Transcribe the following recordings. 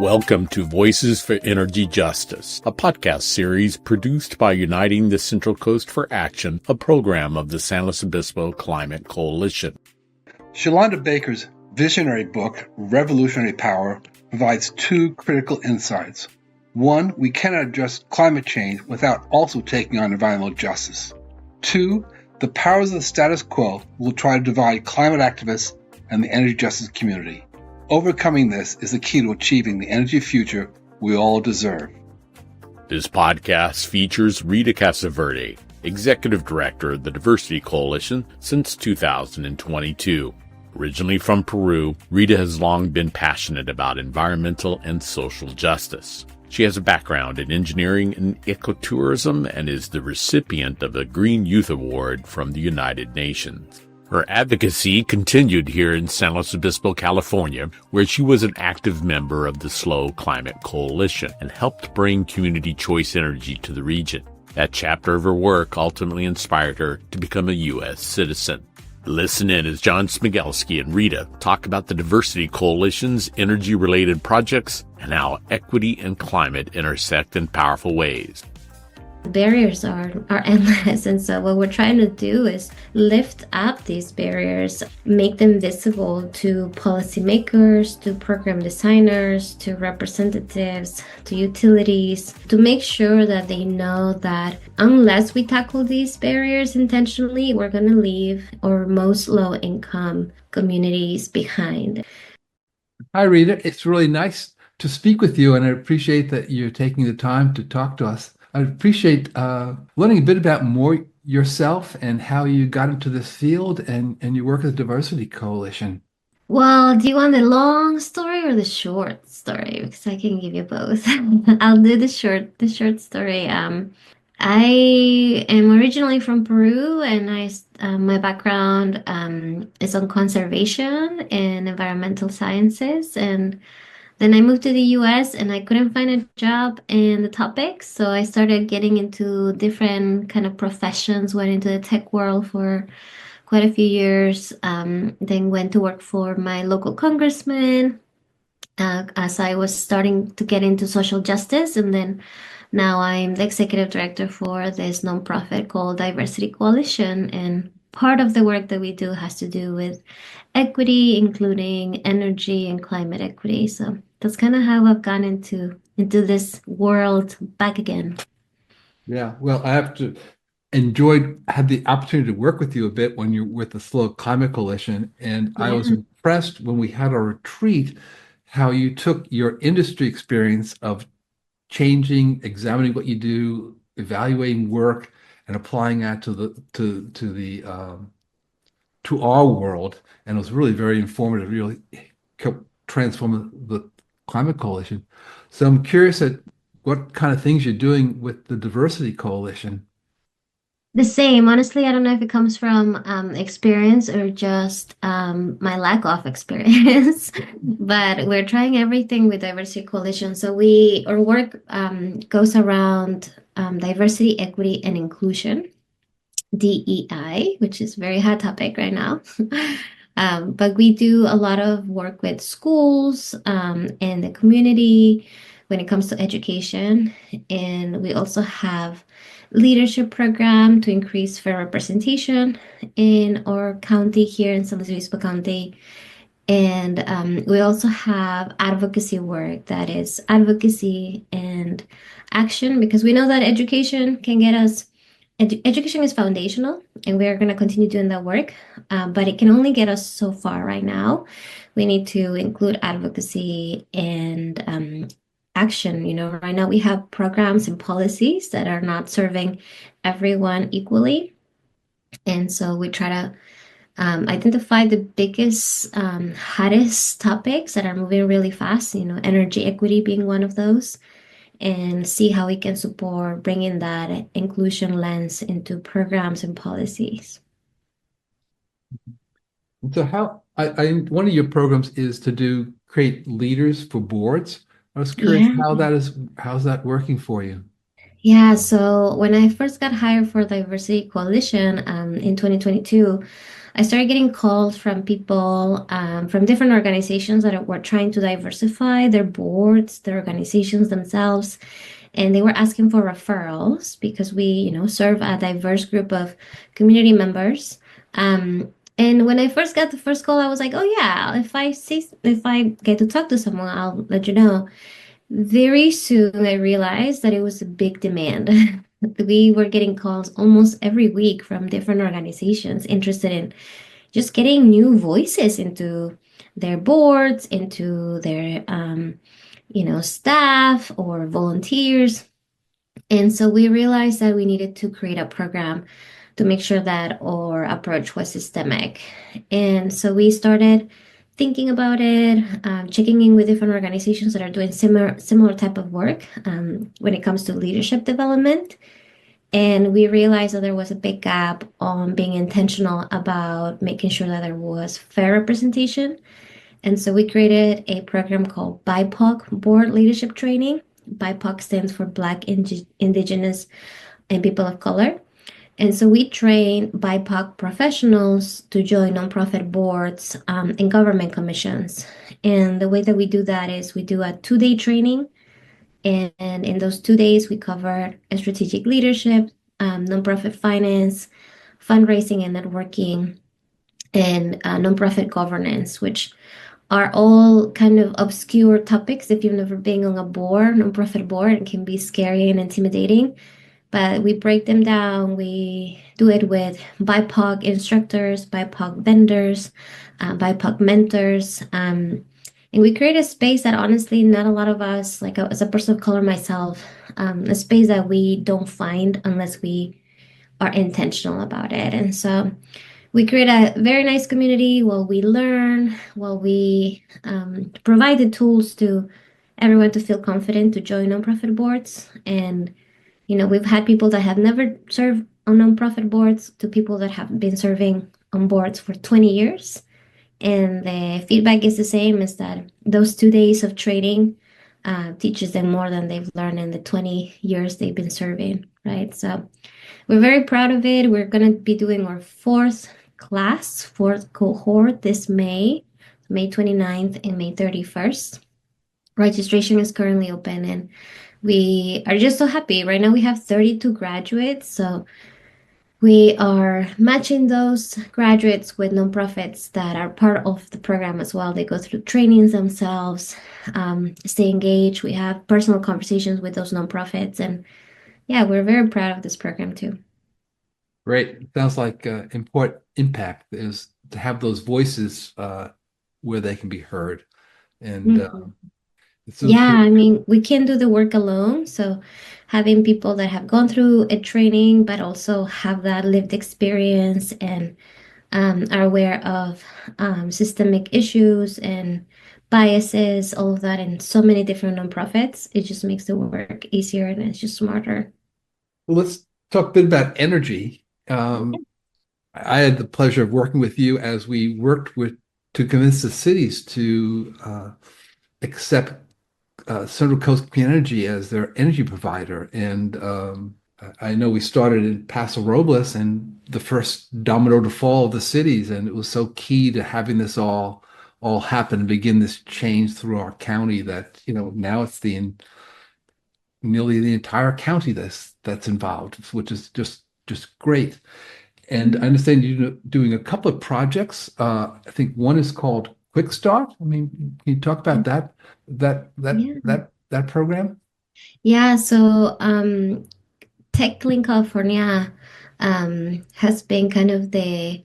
Welcome to Voices for Energy Justice, a podcast series produced by Uniting the Central Coast for Action, a program of the San Luis Obispo Climate Coalition. Shalonda Baker's visionary book, Revolutionary Power, provides two critical insights. One, we cannot address climate change without also taking on environmental justice. Two, the powers of the status quo will try to divide climate activists and the energy justice community. Overcoming this is the key to achieving the energy future we all deserve. This podcast features Rita Casaverde, Executive Director of the Diversity Coalition since 2022. Originally from Peru, Rita has long been passionate about environmental and social justice. She has a background in engineering and ecotourism and is the recipient of a Green Youth Award from the United Nations. Her advocacy continued here in San Luis Obispo, California, where she was an active member of the SLO Climate Coalition and helped bring community choice energy to the region. That chapter of her work ultimately inspired her to become a U.S. citizen. Listen in as John Smigelski and Rita talk about the Diversity Coalition's energy-related projects and how equity and climate intersect in powerful ways. Barriers are endless, and so what we're trying to do is lift up these barriers, make them visible to policymakers, to program designers, to representatives, to utilities, to make sure that they know that unless we tackle these barriers intentionally, we're going to leave our most low-income communities behind. Hi, Rita. It's really nice to speak with you, and I appreciate that you're taking the time to talk to us. I appreciate learning a bit about more yourself and how you got into this field and your work with the Diversity Coalition. Well, do you want the long story or the short story? Because I can give you both. I'll do the short story. I am originally from Peru, and my background is on conservation and environmental sciences, and then I moved to the US and I couldn't find a job in the topics. So I started getting into different kind of professions, went into the tech world for quite a few years, then went to work for my local congressman as I was starting to get into social justice. And then now I'm the executive director for this nonprofit called Diversity Coalition. And part of the work that we do has to do with equity, including energy and climate equity. So that's kind of how I've gone into this world back again. Yeah, well, I had the opportunity to work with you a bit when you're with the SLO Climate Coalition, and I was impressed when we had our retreat how you took your industry experience of changing, examining what you do, evaluating work, and applying that to our world, and it was really very informative. Really helped transform the Climate Coalition. So I'm curious at what kind of things you're doing with the Diversity Coalition. The same. Honestly, I don't know if it comes from experience or just my lack of experience, but we're trying everything with Diversity Coalition. So our work goes around diversity, equity, and inclusion. DEI, which is a very hot topic right now. But we do a lot of work with schools and the community when it comes to education. And we also have leadership program to increase fair representation in our county here in San Luis Obispo County. And we also have advocacy work that is advocacy and action, because we know that education can get us. Education is foundational, and we're going to continue doing that work, but it can only get us so far right now. We need to include advocacy and action. Right now we have programs and policies that are not serving everyone equally. And so we try to identify the biggest, hottest topics that are moving really fast, energy equity being one of those, and see how we can support bringing that inclusion lens into programs and policies. So one of your programs is to create leaders for boards. I was curious how's that working for you? Yeah, so when I first got hired for Diversity Coalition in 2022, I started getting calls from people from different organizations that were trying to diversify their boards, their organizations themselves, and they were asking for referrals because we, serve a diverse group of community members. And when I first got the first call, I was like, "Oh yeah, if I get to talk to someone, I'll let you know." Very soon, I realized that it was a big demand. We were getting calls almost every week from different organizations interested in just getting new voices into their boards, into their staff or volunteers. And so we realized that we needed to create a program to make sure that our approach was systemic. And so we started thinking about it, checking in with different organizations that are doing similar type of work when it comes to leadership development. And we realized that there was a big gap on being intentional about making sure that there was fair representation. And so we created a program called BIPOC Board Leadership Training. BIPOC stands for Black, Indigenous, and People of Color. And so we train BIPOC professionals to join nonprofit boards and government commissions. And the way that we do that is we do a 2-day training. And in those 2 days, we cover strategic leadership, nonprofit finance, fundraising and networking, and nonprofit governance, which are all kind of obscure topics if you've never been on a board, nonprofit board, it can be scary and intimidating. But we break them down. We do it with BIPOC instructors, BIPOC vendors, BIPOC mentors. And we create a space that honestly, not a lot of us, like as a person of color myself, a space that we don't find unless we are intentional about it. And so we create a very nice community while we learn, while we provide the tools to everyone to feel confident to join nonprofit boards. And, we've had people that have never served on nonprofit boards to people that have been serving on boards for 20 years. And the feedback is the same, is that those 2 days of training teaches them more than they've learned in the 20 years they've been serving, right? So we're very proud of it. We're going to be doing our fourth cohort this May 29th and May 31st. Registration is currently open and we are just so happy. Right now we have 32 graduates. So we are matching those graduates with nonprofits that are part of the program as well. They go through trainings themselves, stay engaged. We have personal conversations with those nonprofits. And yeah, we're very proud of this program too. Great. Sounds like important impact is to have those voices where they can be heard. And Mhm. it's so Yeah, true. I mean, we can't do the work alone. So having people that have gone through a training, but also have that lived experience and are aware of systemic issues and biases, all of that in so many different nonprofits, it just makes the work easier and it's just smarter. Well, let's talk a bit about energy. I had the pleasure of working with you as we worked with to convince the cities to accept Central Coast Clean Energy as their energy provider. And I know we started in Paso Robles and the first domino to fall of the cities, and it was so key to having this all happen and begin this change through our county that now it's nearly the entire county that's involved, which is just great. And I Mhm. understand you're doing a couple of projects. I think one is called Quick Start. I mean, can you talk about Yeah. that program? Yeah, so TechLink California has been kind of the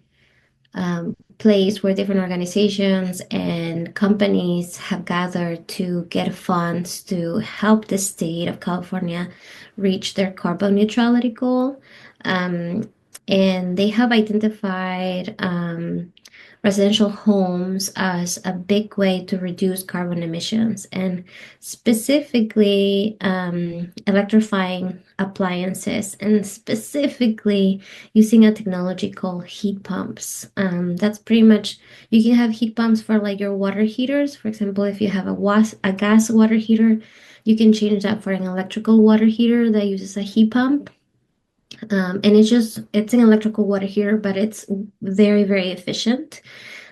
place where different organizations and companies have gathered to get funds to help the state of California reach their carbon neutrality goal. Um, and they have identified residential homes as a big way to reduce carbon emissions and specifically electrifying appliances and specifically using a technology called heat pumps. That's pretty much, you can have heat pumps for like your water heaters. For example, if you have a gas water heater, you can change that for an electrical water heater that uses a heat pump. And it's an electrical water heater, but it's very, very efficient.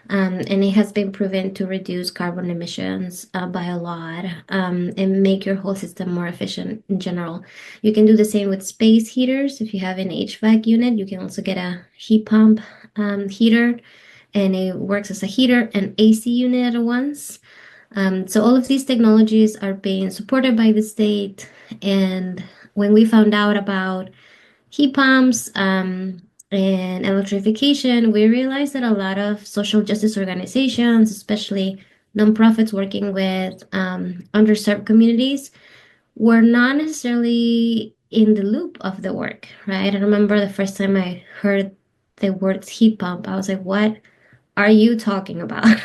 And it has been proven to reduce carbon emissions by a lot, and make your whole system more efficient in general. You can do the same with space heaters. If you have an HVAC unit, you can also get a heat pump heater, and it works as a heater and AC unit at once. So all of these technologies are being supported by the state. And when we found out about heat pumps and electrification, we realized that a lot of social justice organizations, especially nonprofits working with underserved communities, were not necessarily in the loop of the work, right? I remember the first time I heard the words heat pump, I was like, what are you talking about?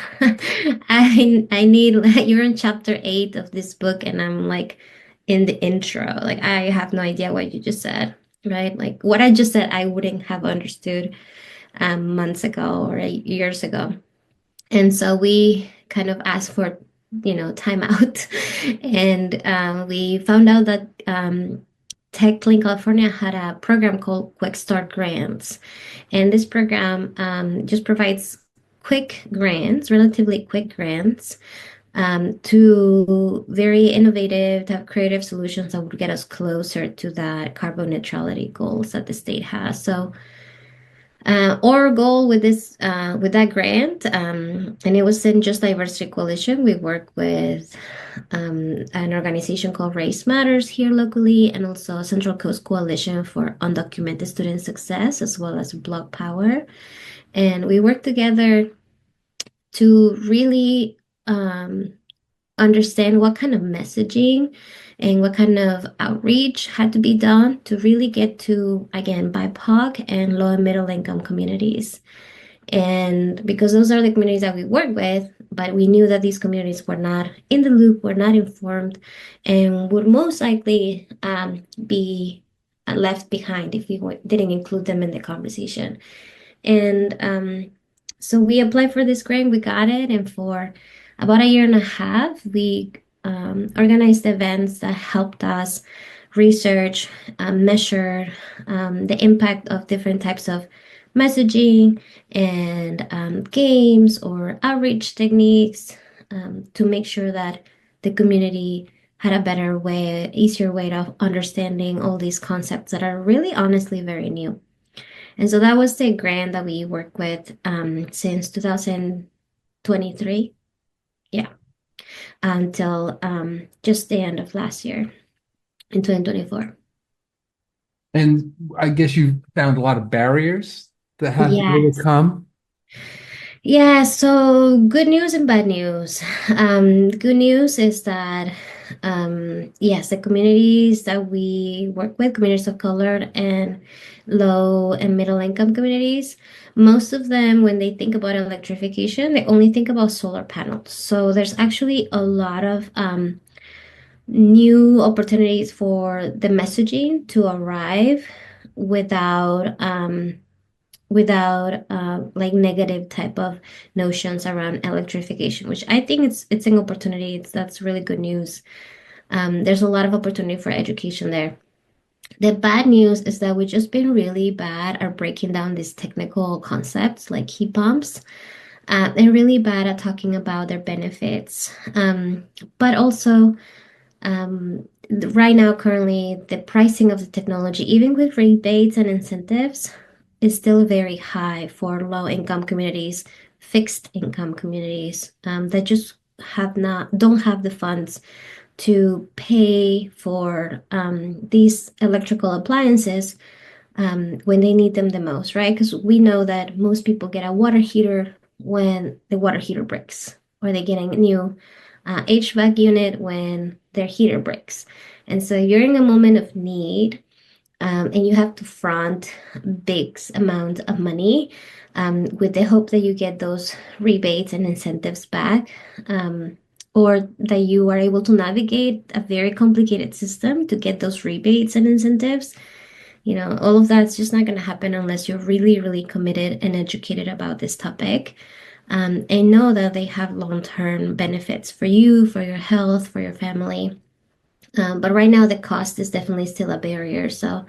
I need like you're in chapter 8 of this book and I'm like in the intro. Like I have no idea what you just said, right? Like what I just said I wouldn't have understood months ago or years ago. And so we kind of asked for, time out. And we found out that Tech California had a program called Quick Start Grants. And this program just provides quick grants, relatively quick grants, to very innovative, to have creative solutions that would get us closer to that carbon neutrality goals that the state has. So our goal with this, with that grant, and it was in Just Diversity Coalition. We work with an organization called Race Matters here locally, and also Central Coast Coalition for Undocumented Student Success, as well as Block Power. And we work together to really understand what kind of messaging and what kind of outreach had to be done to really get to, again, BIPOC and low and middle income communities. And because those are the communities that we work with, but we knew that these communities were not in the loop, were not informed, and would most likely be left behind if we didn't include them in the conversation. And so we applied for this grant, we got it, and for about a year and a half, we organized events that helped us research, measure the impact of different types of messaging and games or outreach techniques, to make sure that the community had a better way, easier way of understanding all these concepts that are really honestly very new. And so that was the grant that we work with since 2023. Yeah, until just the end of last year in 2024. And I guess you found a lot of barriers that had to be Yes. overcome. Yeah, so good news and bad news. Good news is that, yes, the communities that we work with, communities of color and low and middle income communities, most of them, when they think about electrification, they only think about solar panels. So there's actually a lot of new opportunities for the messaging to arrive without like negative type of notions around electrification, which I think it's an opportunity. That's really good news. There's a lot of opportunity for education there. The bad news is that we've just been really bad at breaking down these technical concepts like heat pumps, and really bad at talking about their benefits. But also, right now, currently, the pricing of the technology, even with rebates and incentives, is still very high for low income communities, fixed income communities, that just don't have the funds to pay for these electrical appliances when they need them the most, right? Because we know that most people get a water heater when the water heater breaks, or they get a new HVAC unit when their heater breaks. And so you're in a moment of need, and you have to front big amount of money, with the hope that you get those rebates and incentives back, or that you are able to navigate a very complicated system to get those rebates and incentives. All of that's just not going to happen unless you're really, really committed and educated about this topic, and know that they have long-term benefits for you, for your health, for your family. But right now, the cost is definitely still a barrier. So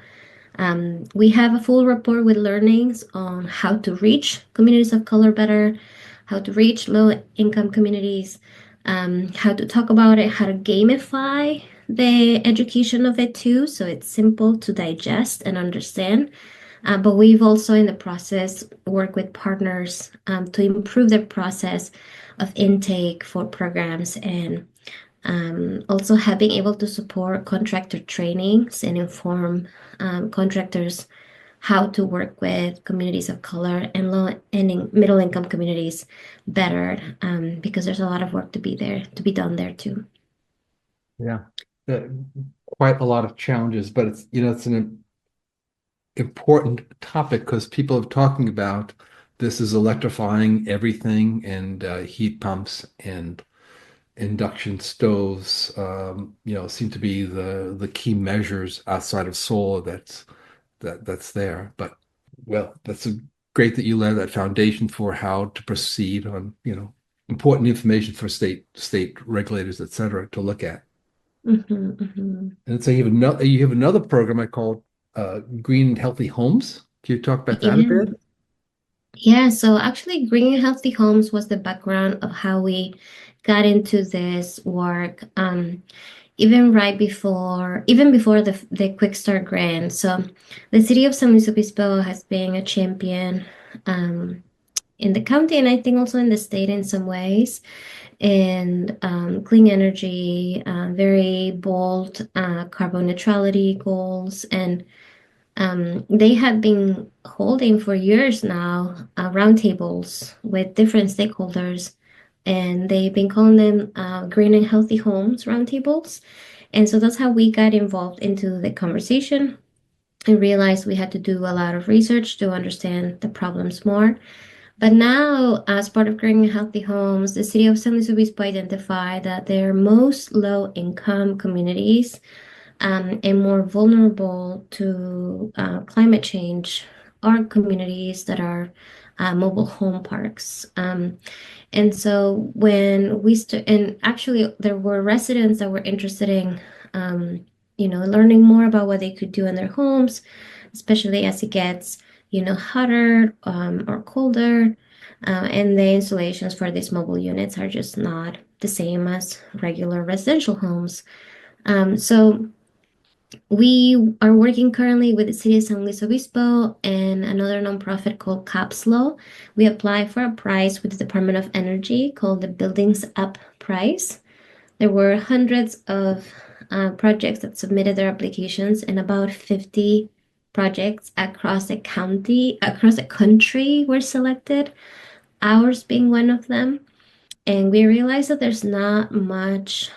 We have a full report with learnings on how to reach communities of color better, how to reach low income communities, how to talk about it, how to gamify the education of it too, so it's simple to digest and understand. But we've also, in the process, worked with partners to improve the process of intake for programs and also have been able to support contractor trainings and inform contractors how to work with communities of color and low and middle income communities better, because there's a lot of work to be done there too. Yeah. Uh, Quite a lot of challenges, but it's an important topic because people are talking about this is electrifying everything, and heat pumps and induction stoves, seem to be the key measures outside of solar that's there. But well, great that you laid that foundation for how to proceed on, important information for state regulators, et cetera, to look at. And so you have another program I call Green and Healthy Homes. Can you talk about that a Yeah. bit? Yeah, so actually, Green and Healthy Homes was the background of how we got into this work. Even before the Quick Start grant. So the city of San Luis Obispo has been a champion um, in the county, and I think also in the state in some ways, and clean energy, very bold carbon neutrality goals, and they have been holding for years now roundtables with different stakeholders, and they've been calling them Green and Healthy Homes roundtables. And so that's how we got involved into the conversation and realized we had to do a lot of research to understand the problems more. But now, as part of Green and Healthy Homes, the city of San Luis Obispo identified that their most low income communities and more vulnerable to climate change are communities that are mobile home parks. And so and actually there were residents that were interested in, learning more about what they could do in their homes, especially as it gets, hotter or colder. And the installations for these mobile units are just not the same as regular residential homes. So we are working currently with the City of San Luis Obispo and another nonprofit called CAPSLO. We applied for a prize with the Department of Energy called the Buildings Up Prize. There were hundreds of projects that submitted their applications, and about 50 projects across the country were selected, ours being one of them. And we realized that there's not much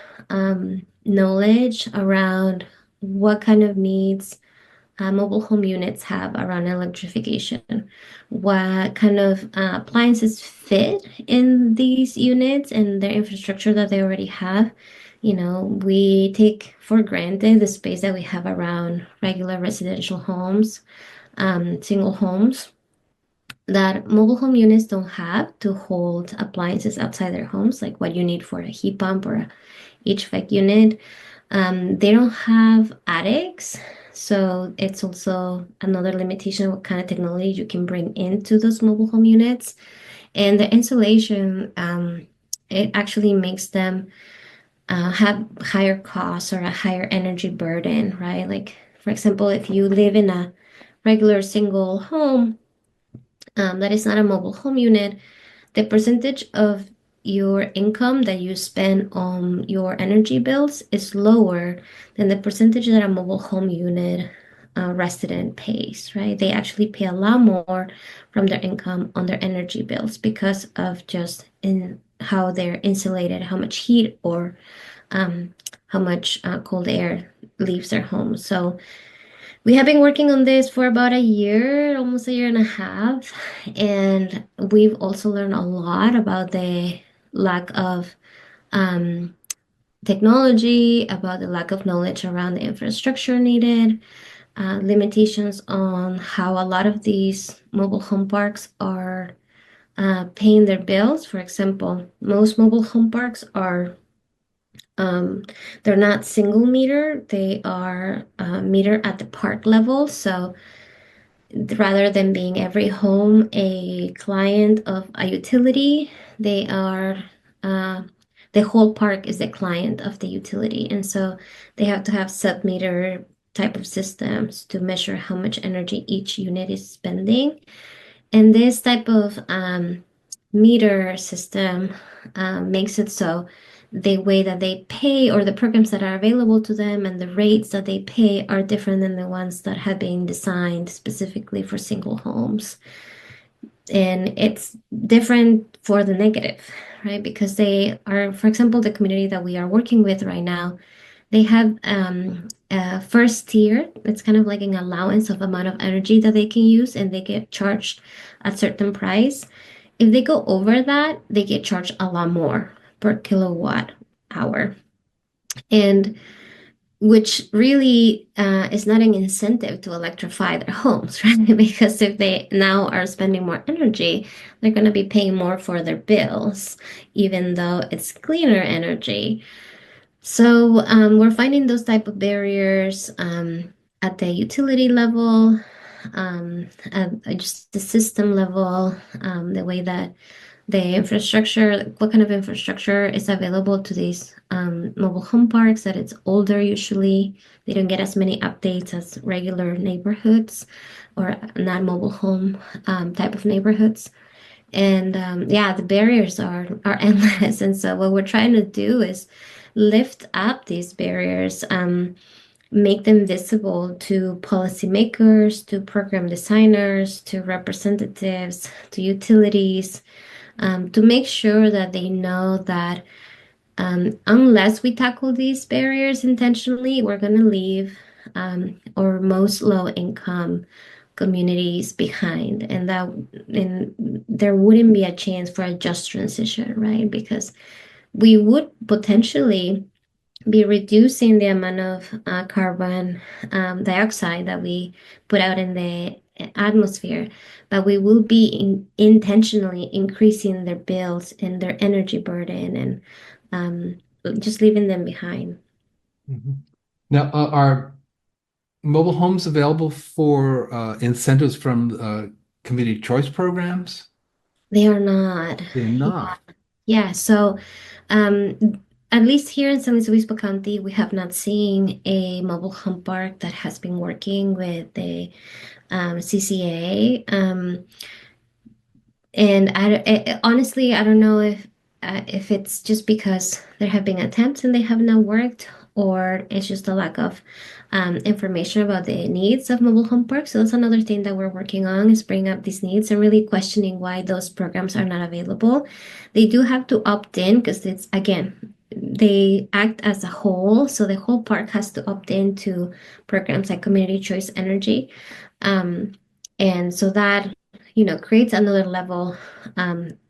knowledge around what kind of needs mobile home units have around electrification, what kind of appliances fit in these units and their infrastructure that they already have. We take for granted the space that we have around regular residential homes, single homes, that mobile home units don't have to hold appliances outside their homes, like what you need for a heat pump or a HVAC unit. They don't have attics, so it's also another limitation of what kind of technology you can bring into those mobile home units. And the insulation, it actually makes them have higher costs or a higher energy burden, right? Like, for example, if you live in a regular single home, that is not a mobile home unit, the percentage of your income that you spend on your energy bills is lower than the percentage that a mobile home unit resident pays, right? They actually pay a lot more from their income on their energy bills because of just in how they're insulated, how much heat or how much cold air leaves their home. So we have been working on this for about a year, almost a year and a half, and we've also learned a lot about the lack of um, technology, about the lack of knowledge around the infrastructure needed, limitations on how a lot of these mobile home parks are paying their bills. For example, most mobile home parks are Um, they're not single meter, they are meter at the park level. So rather than being every home a client of a utility, they are uh, the whole park is a client of the utility. And so they have to have sub-meter type of systems to measure how much energy each unit is spending. And this type of meter system makes it so the way that they pay or the programs that are available to them and the rates that they pay are different than the ones that have been designed specifically for single homes. And it's different for the negative, right? Because they are, for example, the community that we are working with right now, they have a first tier. It's kind of like an allowance of amount of energy that they can use, and they get charged a certain price. If they go over that, they get charged a lot more per kilowatt hour. And which really is not an incentive to electrify their homes, right? Because if they now are spending more energy, they're going to be paying more for their bills, even though it's cleaner energy. So we're finding those type of barriers at the utility level, at just the system level, the way that the infrastructure, what kind of infrastructure is available to these mobile home parks, that it's older usually. They don't get as many updates as regular neighborhoods or not mobile home type of neighborhoods. And yeah, the barriers are endless. And so what we're trying to do is lift up these barriers, make them visible to policymakers, to program designers, to representatives, to utilities, to make sure that they know that unless we tackle these barriers intentionally, we're going to leave our most low income communities behind, and there wouldn't be a chance for a just transition, right? Because we would potentially be reducing the amount of carbon dioxide that we put out in the atmosphere, but we will be intentionally increasing their bills and their energy burden and just leaving them behind. Mhm. Now, are mobile homes available for incentives from community choice programs? They are not. They're not. Yeah, so um, at least here in San Luis Obispo County, we have not seen a mobile home park that has been working with the CCA. And honestly, I don't know if it's just because there have been attempts and they have not worked, or it's just a lack of information about the needs of mobile home parks. So that's another thing that we're working on, is bringing up these needs and really questioning why those programs are not available. They do have to opt in because it's, again, they act as a whole, so the whole park has to opt in to programs like community choice energy. Um, and so that creates another level,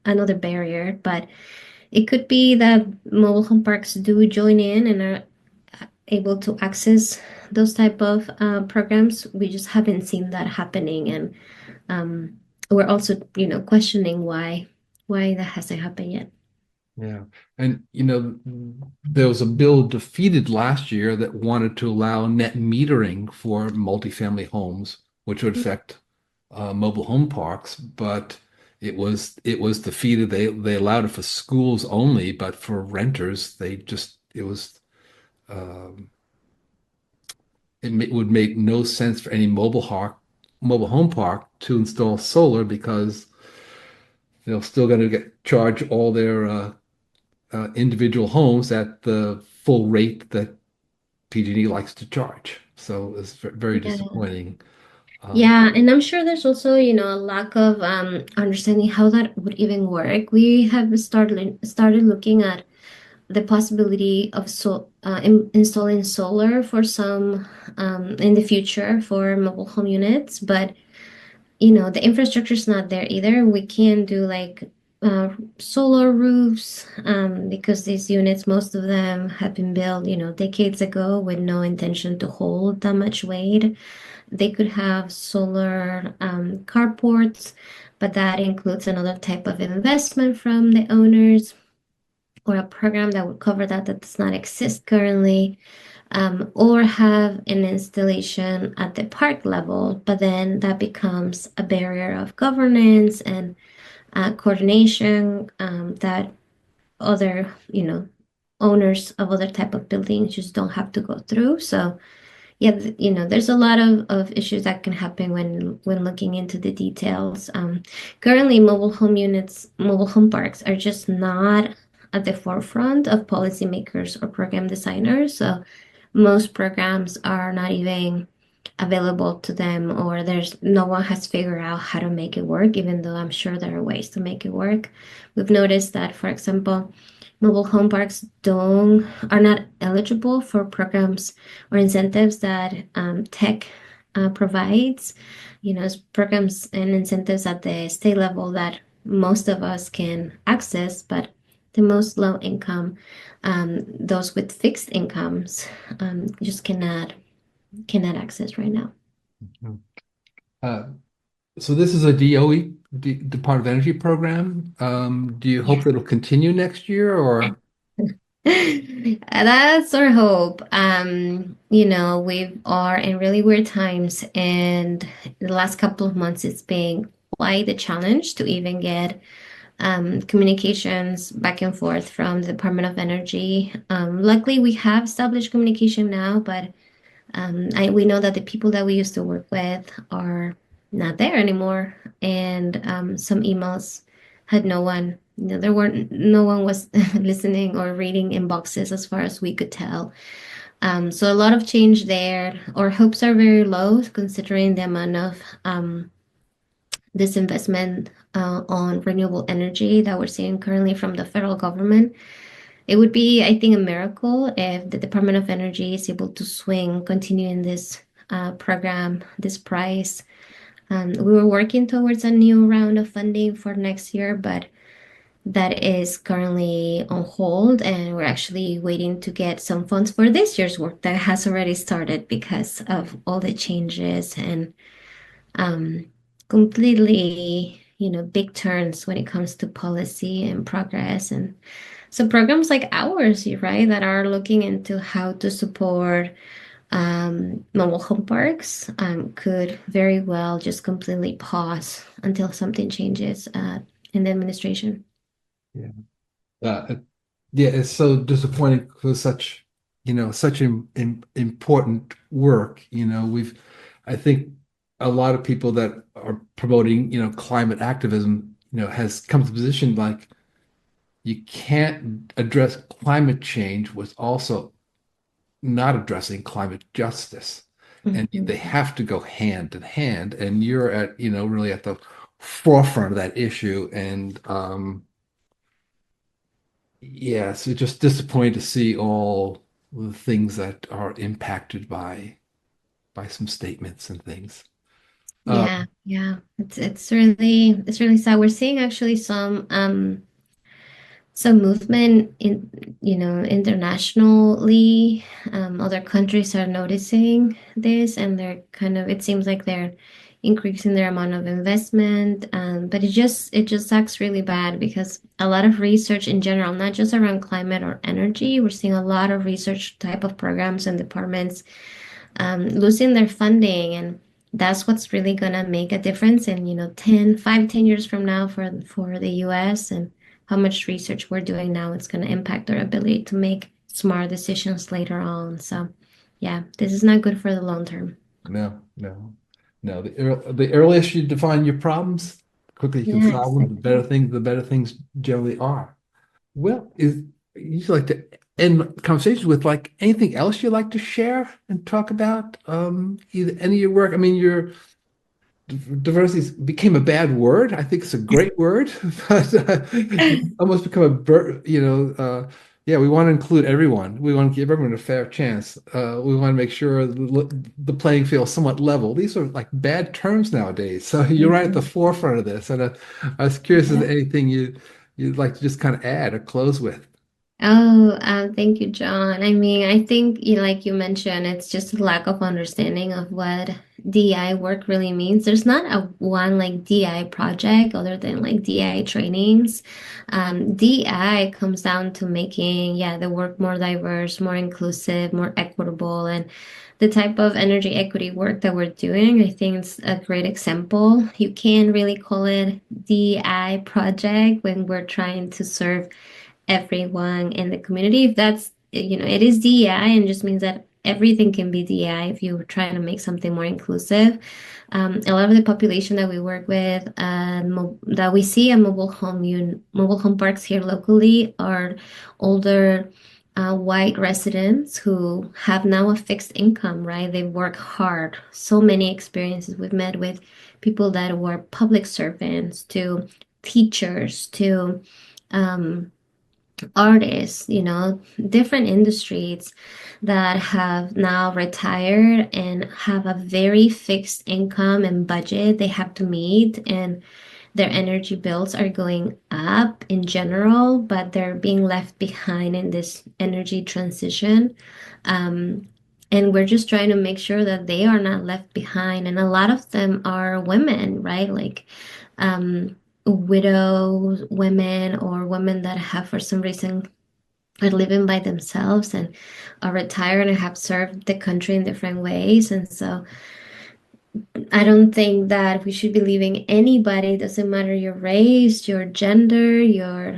another barrier. But it could be that mobile home parks do join in and are able to access those type of programs. We just haven't seen that happening, and we're also, questioning why that hasn't happened yet. Yeah. And, there was a bill defeated last year that wanted to allow net metering for multifamily homes, which would affect mobile home parks, but it was defeated. They allowed it for schools only, but for renters, they just it was um, would make no sense for any mobile home park to install solar because they're still going to get charge all their individual homes at the full rate that PG&E likes to charge. So it's very Yeah. disappointing. Um, Yeah, and I'm sure there's also, a lack of understanding how that would even work. We have started looking at the possibility of installing solar for some in the future for mobile home units, but the infrastructure is not there either. We can do like solar roofs because these units, most of them have been built, decades ago with no intention to hold that much weight. They could have solar carports, but that includes another type of investment from the owners, or a program that would cover that that does not exist currently, or have an installation at the park level, but then that becomes a barrier of governance and coordination that other, owners of other type of buildings just don't have to go through. So yeah, there's a lot of issues that can happen when looking into the details. Currently, mobile home parks are just not at the forefront of policymakers or program designers. So most programs are not even available to them, or there's no one has figured out how to make it work, even though I'm sure there are ways to make it work. We've noticed that, for example, mobile home parks don't are not eligible for programs or incentives that tech provides. Programs and incentives at the state level that most of us can access, but the most low income, those with fixed incomes, just cannot access right now. Mhm. Uh, so this is a DOE, Department of Energy program. Do you hope Yeah. that it'll continue next year or? That's our hope. We are in really weird times, and the last couple of months it's been quite a challenge to even get communications back and forth from the Department of Energy. Luckily, we have established communication now, but we know that the people that we used to work with are not there anymore, and some emails had no one. There weren't no one was listening or reading inboxes as far as we could tell. So a lot of change there. Our hopes are very low considering the amount of disinvestment on renewable energy that we're seeing currently from the federal government. It would be, I think, a miracle if the Department of Energy is able to swing, continuing this program, this price. We were working towards a new round of funding for next year, but that is currently on hold, and we're actually waiting to get some funds for this year's work that has already started because of all the changes and um, completely, big turns when it comes to policy and progress. And so programs like ours, right, that are looking into how to support mobile home parks could very well just completely pause until something changes in the administration. Yeah. Uh, yeah, it's so disappointing because such important work. I think a lot of people that are promoting, climate activism, has come to the position like you can't address climate change with also not addressing climate justice. And they Mhm. have to go hand in hand. And you're really at the forefront of that issue. And yes, it's just disappointing to see all the things that are impacted by some statements and things. Uh, Yeah, yeah. It's really sad. We're seeing actually some movement internationally. Other countries are noticing this, and it seems like they're increasing their amount of investment. But it just sucks really bad because a lot of research in general, not just around climate or energy, we're seeing a lot of research type of programs and departments losing their funding, and that's what's really gonna make a difference in 10 years from now for the US, and how much research we're doing now. It's gonna impact our ability to make smart decisions later on. So yeah, this is not good for the long term. no, no, no. The earliest you define your problems, the quicker you can Yeah, solve them, exactly. the better things generally are. Well, is you like to end conversations with like anything else you'd like to share and talk about? Either any of your work. I mean, your diversity became a bad word. I think it's a great word, but it's almost become yeah, we want to include everyone. We want to give everyone a fair chance. We want to make sure the playing field is somewhat level. These are like bad terms nowadays. So you're right at the Mhm. forefront of this. And I was curious if Yeah. there's anything you'd like to just kind of add or close with. Oh, thank you, John. I mean, I think, like you mentioned, it's just a lack of understanding of what DI work really means. There's not a one like DI project other than like DI trainings. DI comes down to making, yeah, the work more diverse, more inclusive, more equitable, and the type of energy equity work that we're doing, I think it's a great example. You can't really call it DI project when we're trying to serve everyone in the community. If that's, it is DEI and just means that everything can be DEI if you're trying to make something more inclusive. A lot of the population that we work with, that we see at mobile home parks here locally are older white residents who have now a fixed income, right? They work hard. So many experiences we've met with people that were public servants to teachers to um, artists, different industries that have now retired and have a very fixed income and budget they have to meet, and their energy bills are going up in general, but they're being left behind in this energy transition. Um, and we're just trying to make sure that they are not left behind. And a lot of them are women, right? Like, um, widows, women, or women that have, for some reason, are living by themselves and are retired and have served the country in different ways. And so I don't think that we should be leaving anybody, doesn't matter your race, your gender, your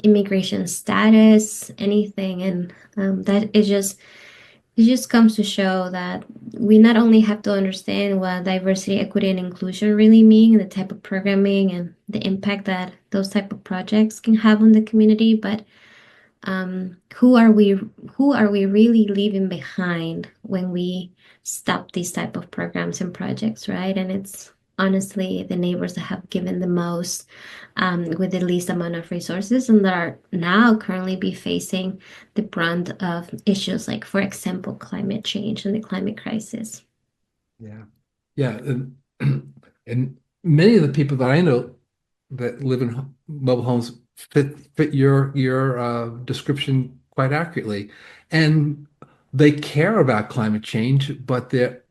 immigration status, anything. And that it just comes to show that we not only have to understand what diversity, equity, and inclusion really mean, the type of programming and the impact that those type of projects can have on the community, but who are we really leaving behind when we stop these type of programs and projects, right? And it's honestly the neighbors that have given the most, with the least amount of resources, and that are now currently be facing the brunt of issues like, for example, climate change and the climate crisis. Yeah. Yeah. And many of the people that I know that live in mobile homes fit your description quite accurately. And they care about climate change, but they're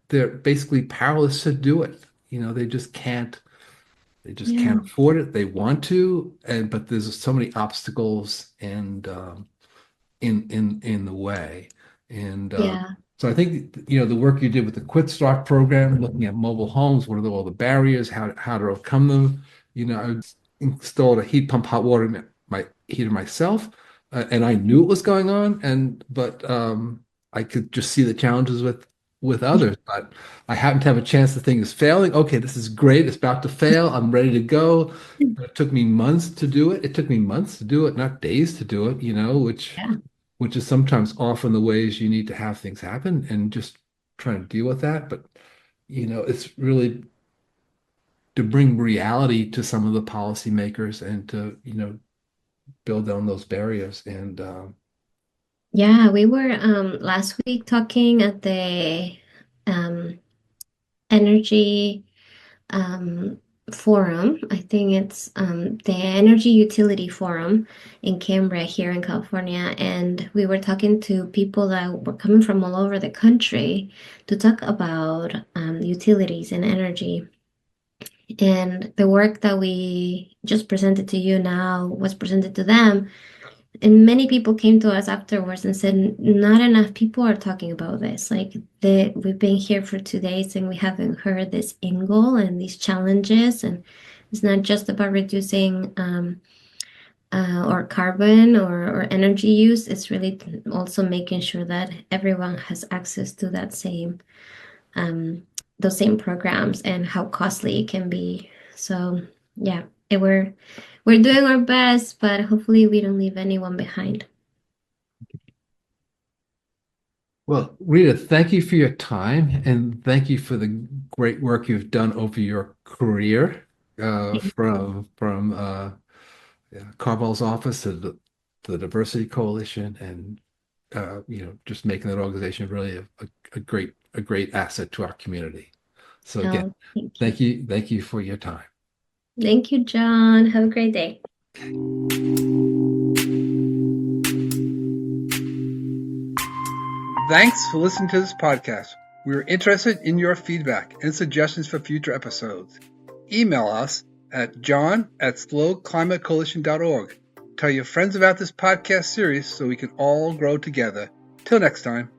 basically powerless to do it. They just can't Yeah. afford it. They want to, but there's so many obstacles and in the way. And Yeah. so I think the work you did with the Quit Stock program, looking at mobile homes, what are all the barriers, how to overcome them. I installed a heat pump hot water in my heater myself, and I knew it was going on, but I could just see the challenges with others. But I happen to have a chance the thing is failing. Okay, this is great. It's about to fail. I'm ready to go. But it took me months to do it. It took me months to do it, not days to do it, Yeah. which is sometimes often the ways you need to have things happen and just trying to deal with that. But, it's really to bring reality to some of the policymakers and to, build down those barriers. And Yeah, we were last week talking at the um energy um, forum. I think it's the Energy Utility Forum in Canberra here in California. And we were talking to people that were coming from all over the country to talk about utilities and energy. And the work that we just presented to you now was presented to them. And many people came to us afterwards and said, not enough people are talking about this. Like, we've been here for 2 days and we haven't heard this angle and these challenges. And it's not just about reducing or carbon or energy use. It's really also making sure that everyone has access to um, those same programs and how costly it can be. So yeah, we're doing our best, but hopefully we don't leave anyone behind. well, Rita, thank you for your time and thank you for the great work you've done over your career, from yeah, Carvel's office to the Diversity Coalition, and just making that organization really a great asset to our community. So again, Oh, thank you. thank you for your time. Thank you, John. Have a great day. Thanks for listening to this podcast. We are interested in your feedback and suggestions for future episodes. Email us at john@slowclimatecoalition.org. Tell your friends about this podcast series so we can all grow together. Till next time.